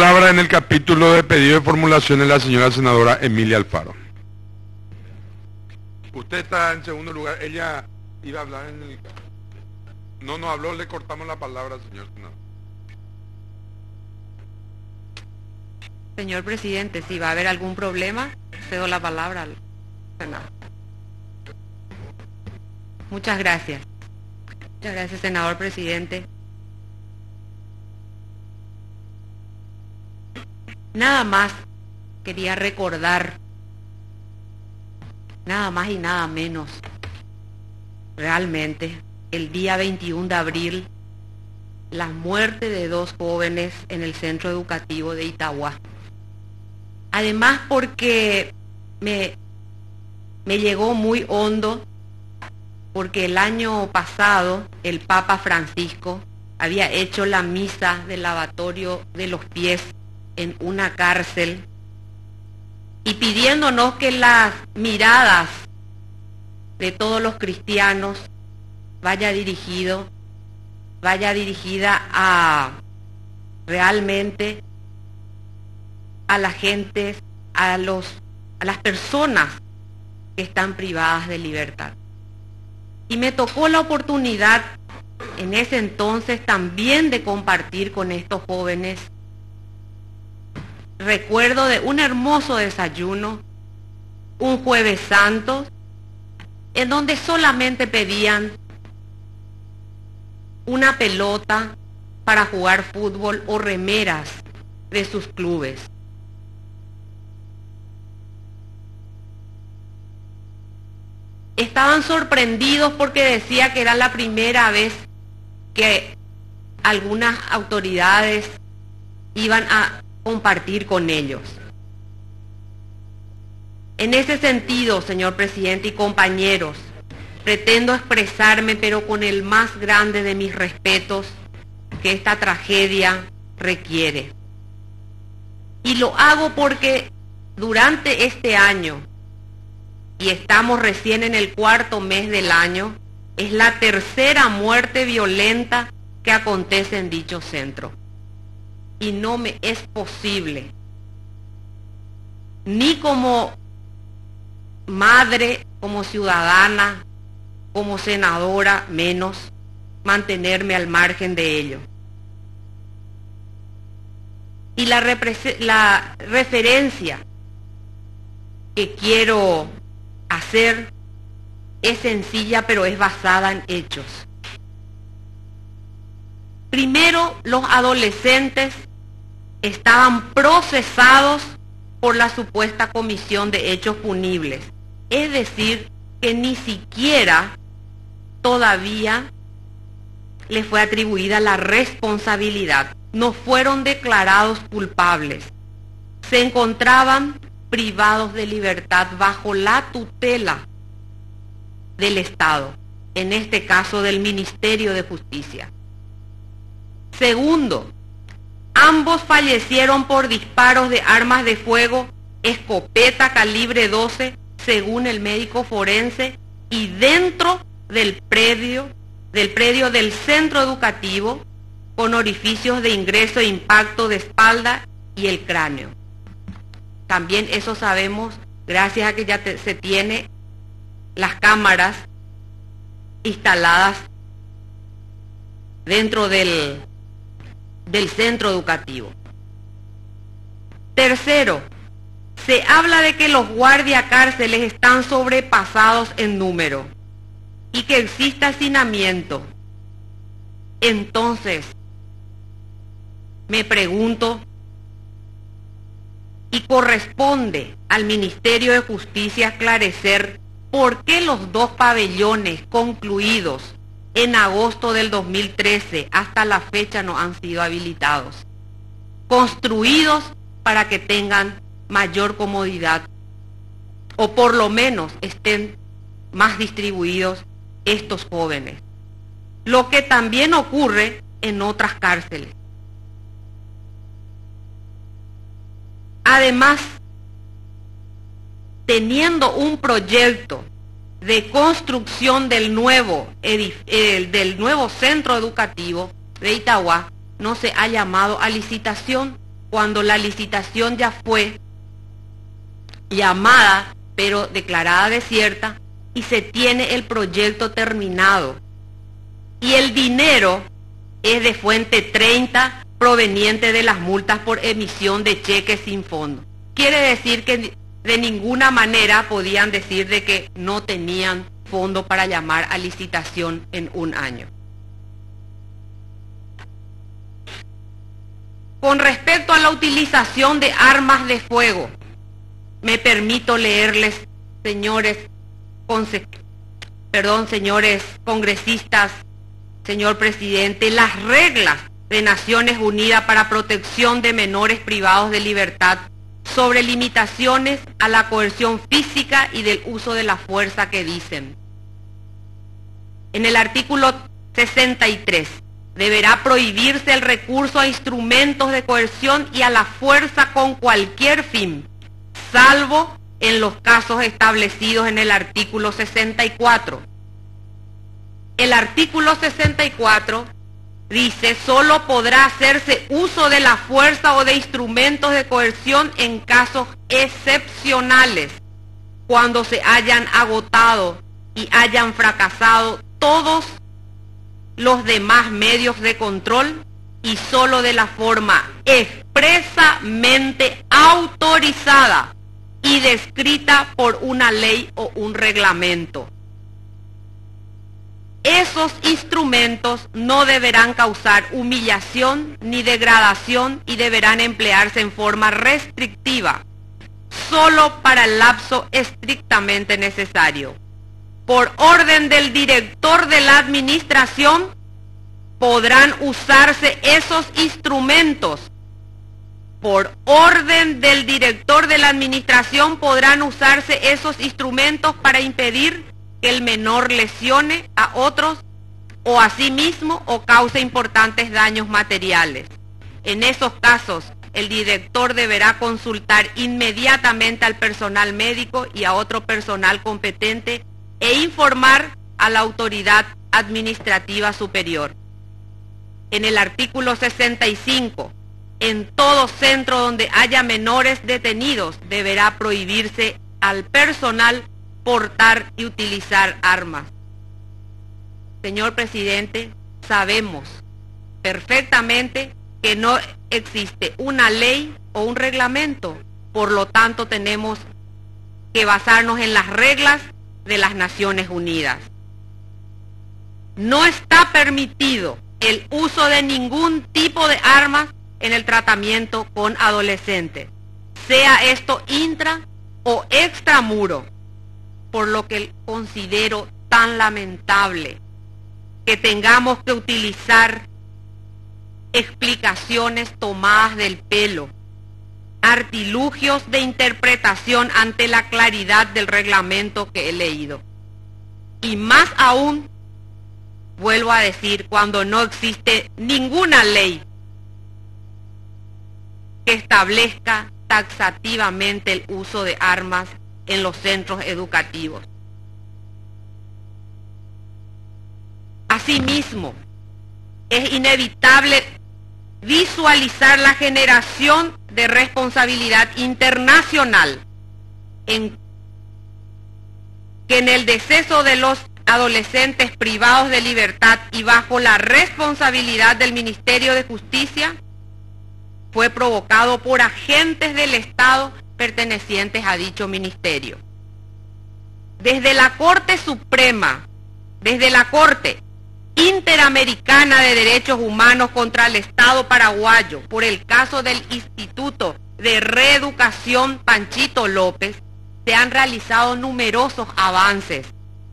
palabra en el capítulo de pedido de formulaciones la señora senadora Emilia Alfaro. Usted está en segundo lugar. Ella iba a hablar en el... No habló, le cortamos la palabra, señor senador. Señor presidente, si va a haber algún problema, cedo la palabra al senador. Muchas gracias. Muchas gracias, senador presidente. Nada más quería recordar, nada más y nada menos, realmente, el día 21 de abril, la muerte de 2 jóvenes en el centro educativo de Itagua. Además porque me llegó muy hondo, porque el año pasado el Papa Francisco había hecho la misa del lavatorio de los pies en una cárcel y pidiéndonos que las miradas de todos los cristianos vaya dirigida a realmente a la gente, a las personas que están privadas de libertad. Y me tocó la oportunidad en ese entonces también de compartir con estos jóvenes. Recuerdo de un hermoso desayuno, un Jueves Santo, en donde solamente pedían una pelota para jugar fútbol o remeras de sus clubes. Estaban sorprendidos porque decía que era la primera vez que algunas autoridades iban a compartir con ellos. En ese sentido, señor presidente y compañeros, pretendo expresarme, pero con el más grande de mis respetos que esta tragedia requiere. Y lo hago porque durante este año, y estamos recién en el 4º mes del año, es la tercera muerte violenta que acontece en dicho centro. Y no me es posible, ni como madre, como ciudadana, como senadora, menos, mantenerme al margen de ello. Y la referencia que quiero hacer es sencilla, pero es basada en hechos. Primero, los adolescentes estaban procesados por la supuesta comisión de hechos punibles, es decir, que ni siquiera todavía les fue atribuida la responsabilidad, no fueron declarados culpables, se encontraban privados de libertad bajo la tutela del Estado, en este caso del Ministerio de Justicia. Segundo, ambos fallecieron por disparos de armas de fuego, escopeta calibre 12, según el médico forense, y dentro del predio del centro educativo, con orificios de ingreso e impacto de espalda y el cráneo. También eso sabemos gracias a que ya se tiene las cámaras instaladas dentro del centro educativo. Tercero, se habla de que los guardiacárceles están sobrepasados en número y que existe hacinamiento. Entonces, me pregunto, y corresponde al Ministerio de Justicia esclarecer por qué los 2 pabellones concluidos en agosto del 2013 hasta la fecha no han sido habilitados, construidos para que tengan mayor comodidad, o por lo menos estén más distribuidos estos jóvenes, lo que también ocurre en otras cárceles. Además, teniendo un proyecto de construcción del nuevo centro educativo de Itagua, no se ha llamado a licitación cuando la licitación ya fue llamada, pero declarada desierta, y se tiene el proyecto terminado. Y el dinero es de fuente 30 proveniente de las multas por emisión de cheques sin fondo. Quiere decir que de ninguna manera podían decir de que no tenían fondo para llamar a licitación en un año. Con respecto a la utilización de armas de fuego, me permito leerles, señores congresistas, señor presidente, las reglas de Naciones Unidas para protección de menores privados de libertad sobre limitaciones a la coerción física y del uso de la fuerza que dicen. En el artículo 63, deberá prohibirse el recurso a instrumentos de coerción y a la fuerza con cualquier fin, salvo en los casos establecidos en el artículo 64. El artículo 64 dice, solo podrá hacerse uso de la fuerza o de instrumentos de coerción en casos excepcionales, cuando se hayan agotado y hayan fracasado todos los demás medios de control y solo de la forma expresamente autorizada y descrita por una ley o un reglamento. Esos instrumentos no deberán causar humillación ni degradación y deberán emplearse en forma restrictiva, solo para el lapso estrictamente necesario. Por orden del director de la administración, podrán usarse esos instrumentos. Por orden del director de la administración podrán usarse esos instrumentos para impedir que el menor lesione a otros o a sí mismo o cause importantes daños materiales. En esos casos, el director deberá consultar inmediatamente al personal médico y a otro personal competente e informar a la autoridad administrativa superior. En el artículo 65, en todo centro donde haya menores detenidos, deberá prohibirse al personal portar y utilizar armas. Señor presidente, sabemos perfectamente que no existe una ley o un reglamento, por lo tanto tenemos que basarnos en las reglas de las Naciones Unidas. No está permitido el uso de ningún tipo de armas en el tratamiento con adolescentes, sea esto intra o extramuro, por lo que considero tan lamentable que tengamos que utilizar explicaciones tomadas del pelo, artilugios de interpretación ante la claridad del reglamento que he leído. Y más aún, vuelvo a decir, cuando no existe ninguna ley que establezca taxativamente el uso de armas en los centros educativos. Asimismo, es inevitable visualizar la generación de responsabilidad internacional en el deceso de los adolescentes privados de libertad y bajo la responsabilidad del Ministerio de Justicia fue provocado por agentes del Estado pertenecientes a dicho ministerio. Desde la Corte Suprema, desde la Corte Interamericana de Derechos Humanos contra el Estado paraguayo, por el caso del Instituto de Reeducación Panchito López, se han realizado numerosos avances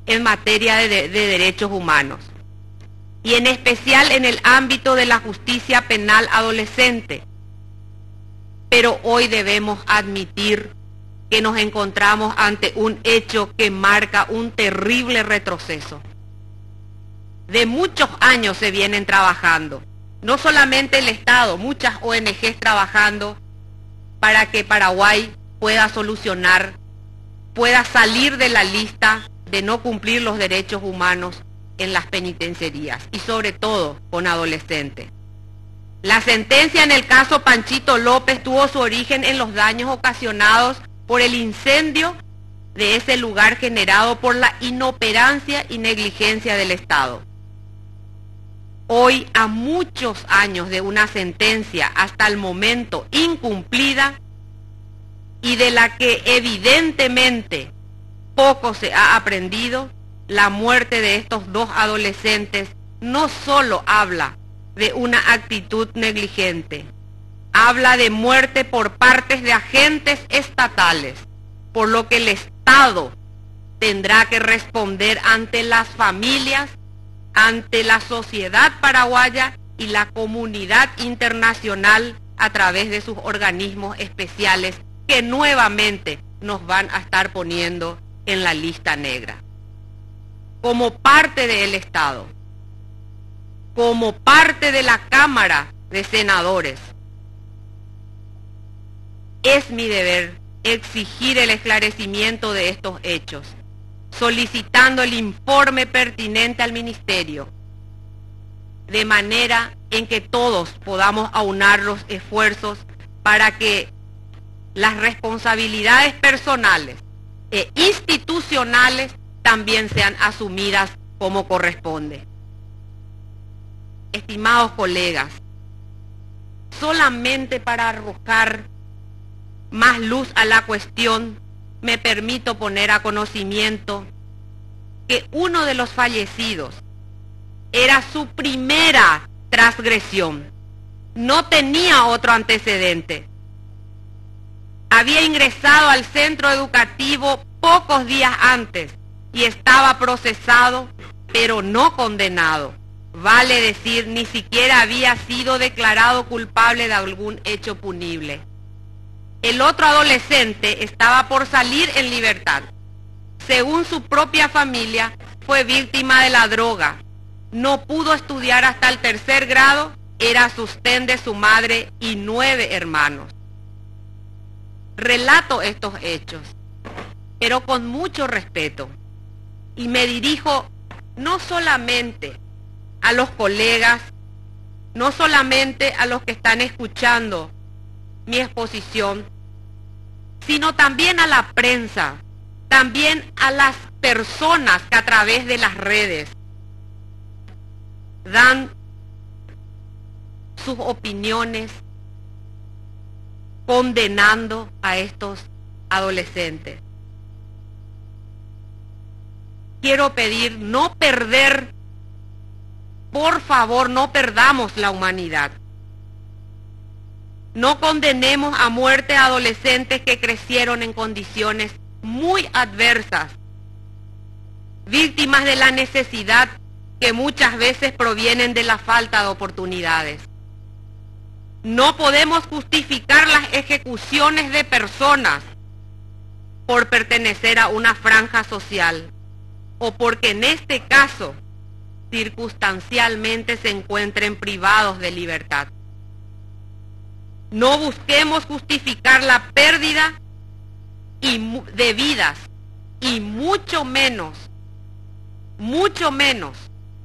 en materia de derechos humanos, y en especial en el ámbito de la justicia penal adolescente. Pero hoy debemos admitir que nos encontramos ante un hecho que marca un terrible retroceso. De muchos años se vienen trabajando, no solamente el Estado, muchas ONGs trabajando para que Paraguay pueda solucionar, pueda salir de la lista de no cumplir los derechos humanos en las penitenciarías y sobre todo con adolescentes. La sentencia en el caso Panchito López tuvo su origen en los daños ocasionados por el incendio de ese lugar generado por la inoperancia y negligencia del Estado. Hoy, a muchos años de una sentencia hasta el momento incumplida y de la que evidentemente poco se ha aprendido, la muerte de estos dos adolescentes no solo habla de una actitud negligente, habla de muerte por partes de agentes estatales, por lo que el Estado tendrá que responder ante las familias, ante la sociedad paraguaya y la comunidad internacional a través de sus organismos especiales que nuevamente nos van a estar poniendo en la lista negra. Como parte del Estado, como parte de la Cámara de Senadores, es mi deber exigir el esclarecimiento de estos hechos, solicitando el informe pertinente al Ministerio, de manera en que todos podamos aunar los esfuerzos para que las responsabilidades personales e institucionales también sean asumidas como corresponde. Estimados colegas, solamente para arrojar más luz a la cuestión, me permito poner a conocimiento que uno de los fallecidos era su primera transgresión, no tenía otro antecedente. Había ingresado al centro educativo pocos días antes y estaba procesado, pero no condenado. Vale decir, ni siquiera había sido declarado culpable de algún hecho punible. El otro adolescente estaba por salir en libertad. Según su propia familia, fue víctima de la droga. No pudo estudiar hasta el 3er grado, era sostén de su madre y 9 hermanos. Relato estos hechos, pero con mucho respeto, y me dirijo no solamente a los colegas, no solamente a los que están escuchando mi exposición, sino también a la prensa, también a las personas que a través de las redes dan sus opiniones condenando a estos adolescentes. Quiero pedir no perder, por favor, no perdamos la humanidad. No condenemos a muerte a adolescentes que crecieron en condiciones muy adversas, víctimas de la necesidad que muchas veces provienen de la falta de oportunidades. No podemos justificar las ejecuciones de personas por pertenecer a una franja social o porque en este caso circunstancialmente se encuentren privados de libertad. No busquemos justificar la pérdida de vidas y mucho menos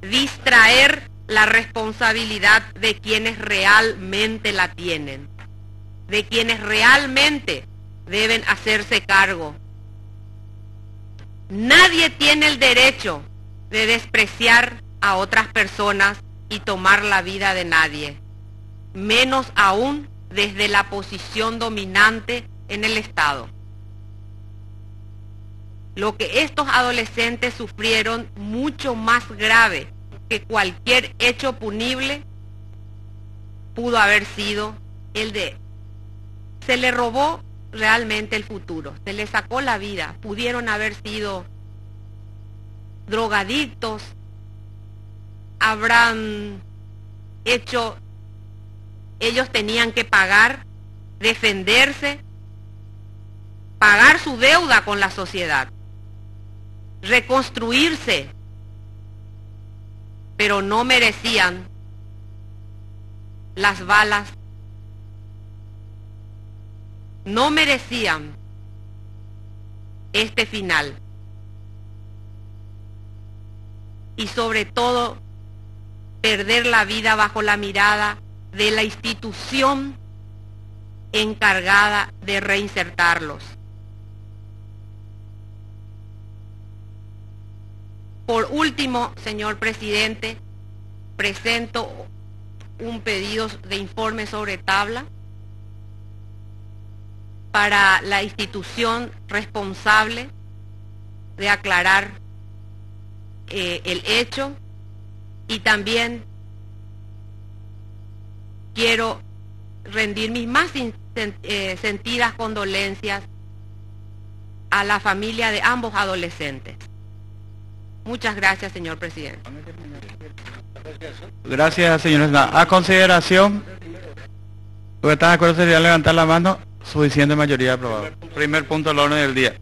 distraer la responsabilidad de quienes realmente la tienen, de quienes realmente deben hacerse cargo. Nadie tiene el derecho de despreciar a otras personas y tomar la vida de nadie, menos aún desde la posición dominante en el Estado. Lo que estos adolescentes sufrieron, mucho más grave que cualquier hecho punible, pudo haber sido el de... Se le robó realmente el futuro, se le sacó la vida. Pudieron haber sido drogadictos, habrán hecho... Ellos tenían que pagar, defenderse, pagar su deuda con la sociedad, reconstruirse, pero no merecían las balas, no merecían este final. Y sobre todo, perder la vida bajo la mirada de la institución encargada de reinsertarlos. Por último, señor presidente, presento un pedido de informe sobre tabla para la institución responsable de aclarar el hecho, y también quiero rendir mis más sentidas condolencias a la familia de ambos adolescentes. Muchas gracias, señor presidente. Gracias, señores. A consideración, los que están de acuerdo sería levantar la mano, suficiente mayoría aprobada. Primer punto del orden del día.